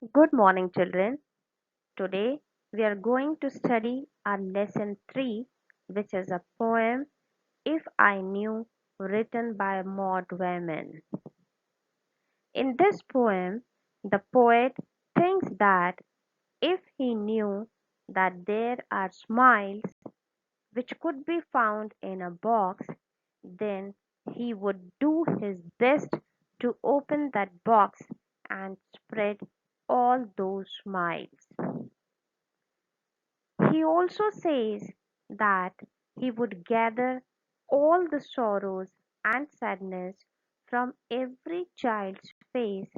Good morning, children. Today we are going to study our lesson 3, which is a poem If I Knew, written by Maud Wayman. In this poem, the poet thinks that if he knew that there are smiles which could be found in a box, then he would do his best to open that box and spread all those smiles. He also says that he would gather all the sorrows and sadness from every child's face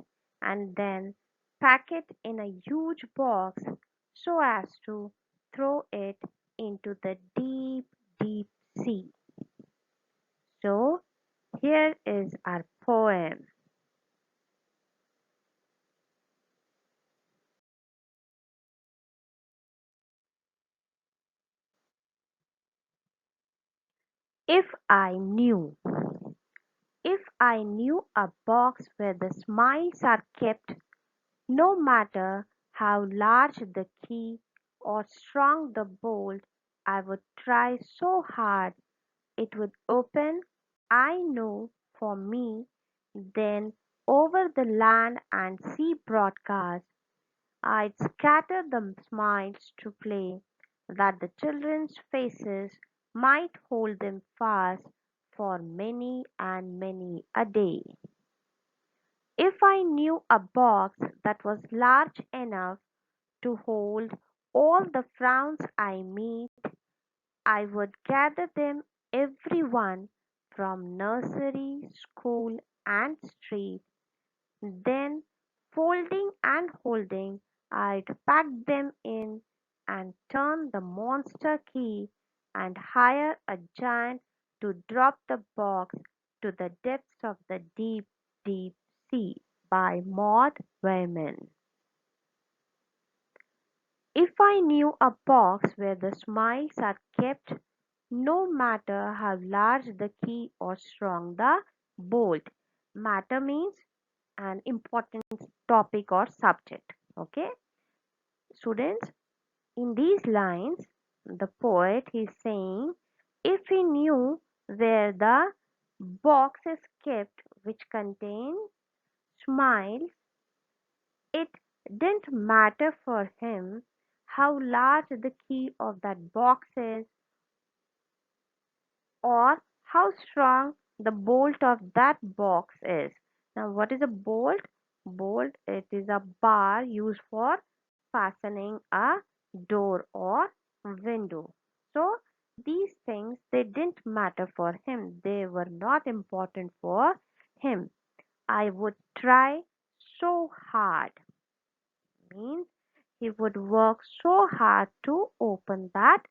and then pack it in a huge box so as to throw it into the deep, deep sea. So, here is our poem. If I knew. If I knew a box where the smiles are kept, no matter how large the key or strong the bolt, I would try so hard it would open, I know, for me. Then over the land and sea broadcast, I'd scatter the smiles to play, that the children's faces might hold them fast for many and many a day. If I knew a box that was large enough to hold all the frowns I meet, I would gather them every one from nursery, school, and street. Then, folding and holding, I'd pack them in and turn the monster key and hire a giant to drop the box to the depths of the deep, deep sea. By Maud Wayman. If I knew a box where the smiles are kept, no matter how large the key or strong the bolt, matter means an important topic or subject. Okay, students, in these lines, the poet is saying if he knew where the box is kept which contains smiles, it didn't matter for him how large the key of that box is or how strong the bolt of that box is. Now, what is a bolt? Bolt, it is a bar used for fastening a door or window. So, these things they didn't matter for him. They were not important for him. I would try so hard means he would work so hard to open that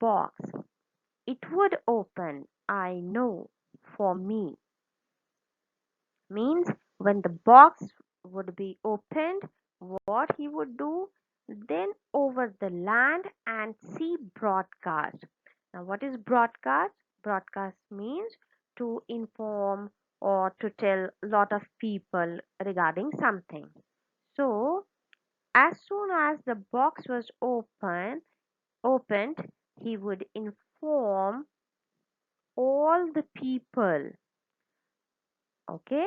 box. It would open, I know, for me. Means when the box would be opened, what he would do, then over the land and sea broadcast. Now, what is broadcast? Broadcast means to inform or to tell a lot of people regarding something. So, as soon as the box was opened, he would inform all the people. Okay,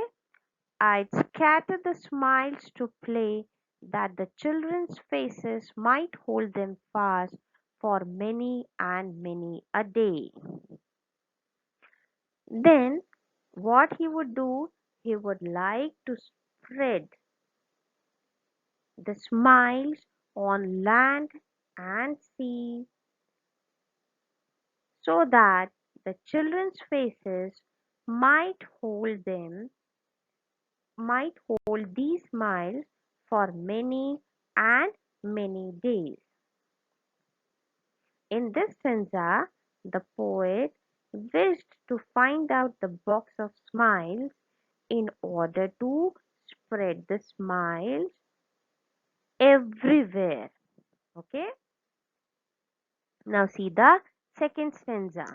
I'd scatter the smiles to play that the children's faces might hold them fast for many and many a day. Then, what he would do, he would like to spread the smiles on land and sea so that the children's faces might hold them, might hold these smiles for many and many days. In this stanza, the poet wished to find out the box of smiles in order to spread the smiles everywhere. Okay, now see the second stanza.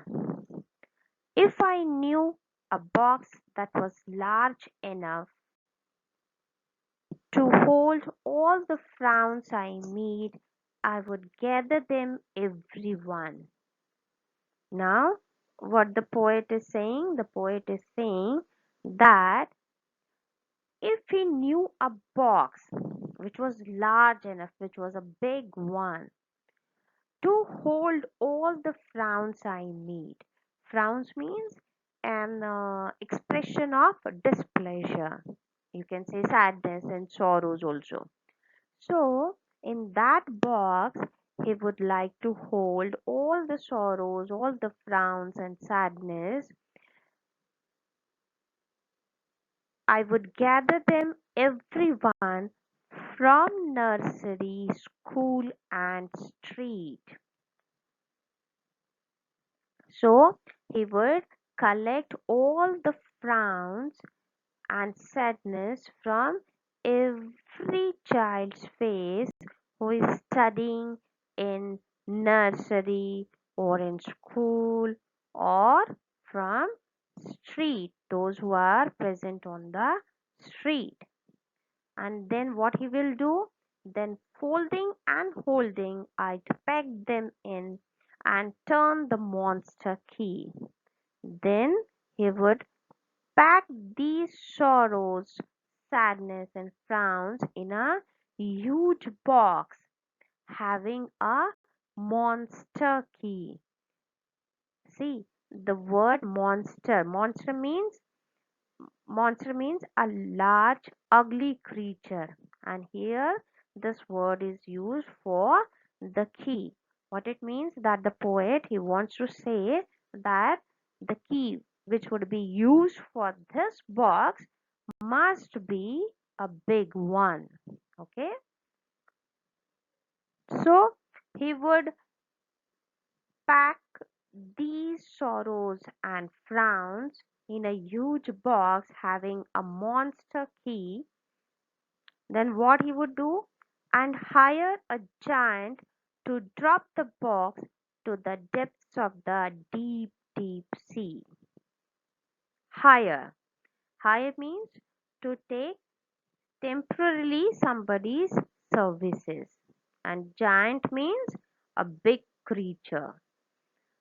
If I knew a box that was large enough to hold all the frowns I meet, I would gather them everyone. Now, what the poet is saying? The poet is saying that if he knew a box which was large enough, which was a big one, to hold all the frowns I meet. Frowns means an expression of displeasure. You can say sadness and sorrows also. So, in that box, he would like to hold all the sorrows, all the frowns and sadness. I would gather them everyone from nursery, school, and street. So he would collect all the frowns and sadness from every child's face who is studying in nursery or in school or from street, those who are present on the street. And then what he will do? Then folding and holding, I'd pack them in and turn the monster key. Then he would pack these sorrows, sadness, and frowns in a huge box having a monster key. See, the word monster. Monster means a large, ugly creature. And here this word is used for the key. What it means that the poet he wants to say that the key which would be used for this box must be a big one. Okay. So he would pack these sorrows and frowns in a huge box having a monster key. Then what he would do? And hire a giant to drop the box to the depths of the deep, deep sea. Hire. Hire means to take temporarily somebody's services. And giant means a big creature.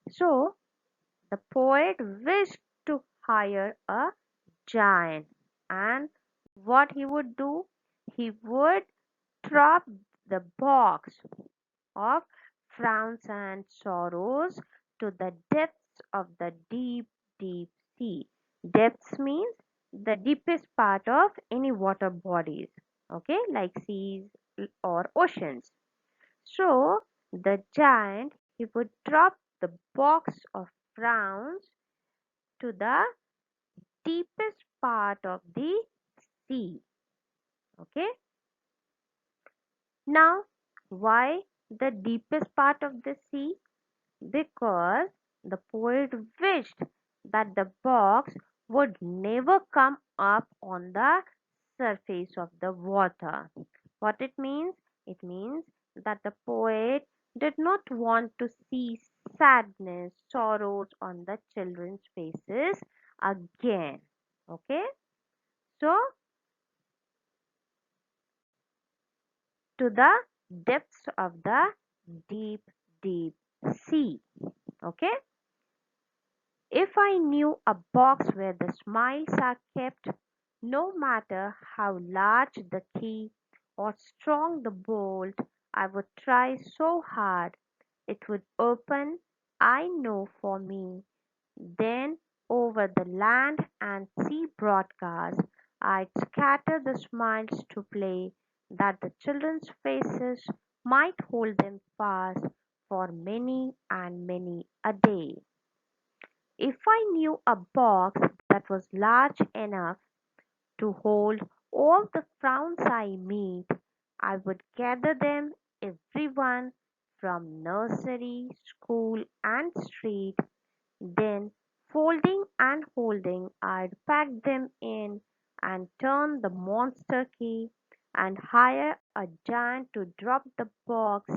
So the poet wished to hire a giant. And what he would do? He would drop the box of frowns and sorrows to the depths of the deep, deep sea. Depths means the deepest part of any water bodies, okay, like seas or oceans. So the giant he would drop the box of frowns to the deepest part of the sea. Okay. Now, why the deepest part of the sea? Because the poet wished that the box would never come up on the surface of the water. What it means? It means that the poet did not want to see sadness, sorrows on the children's faces again. Okay? So, to the depths of the deep, deep sea. Okay? If I knew a box where the smiles are kept, no matter how large the key or strong the bolt, I would try so hard it would open, I know for me. Then over the land and sea broadcast, I'd scatter the smiles to play, that the children's faces might hold them fast for many and many a day. If I knew a box that was large enough to hold all the frowns I meet, I would gather them, everyone, from nursery, school, and street. Then, folding and holding, I'd pack them in and turn the monster key and hire a giant to drop the box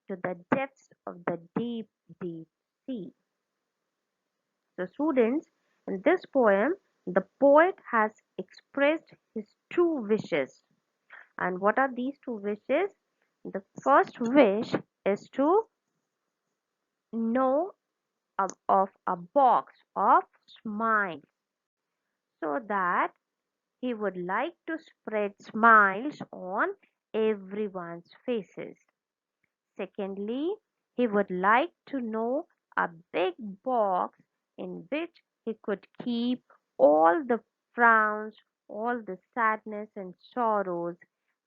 to the depths of the deep, deep sea. So, students, in this poem, the poet has expressed his true wishes. And what are these two wishes? The first wish is to know of a box of smiles, so that he would like to spread smiles on everyone's faces. Secondly, he would like to know a big box in which he could keep all the frowns, all the sadness and sorrows,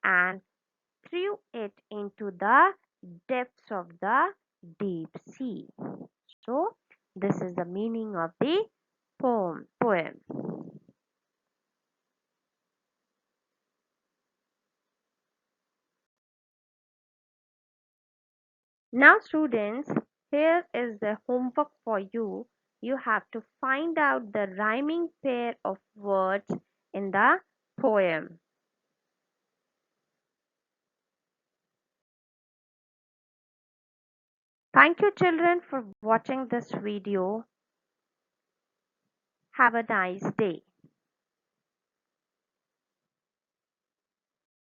and threw it into the depths of the deep sea. So, this is the meaning of the poem. Now, students, here is the homework for you. You have to find out the rhyming pair of words in the poem. Thank you, children, for watching this video. Have a nice day.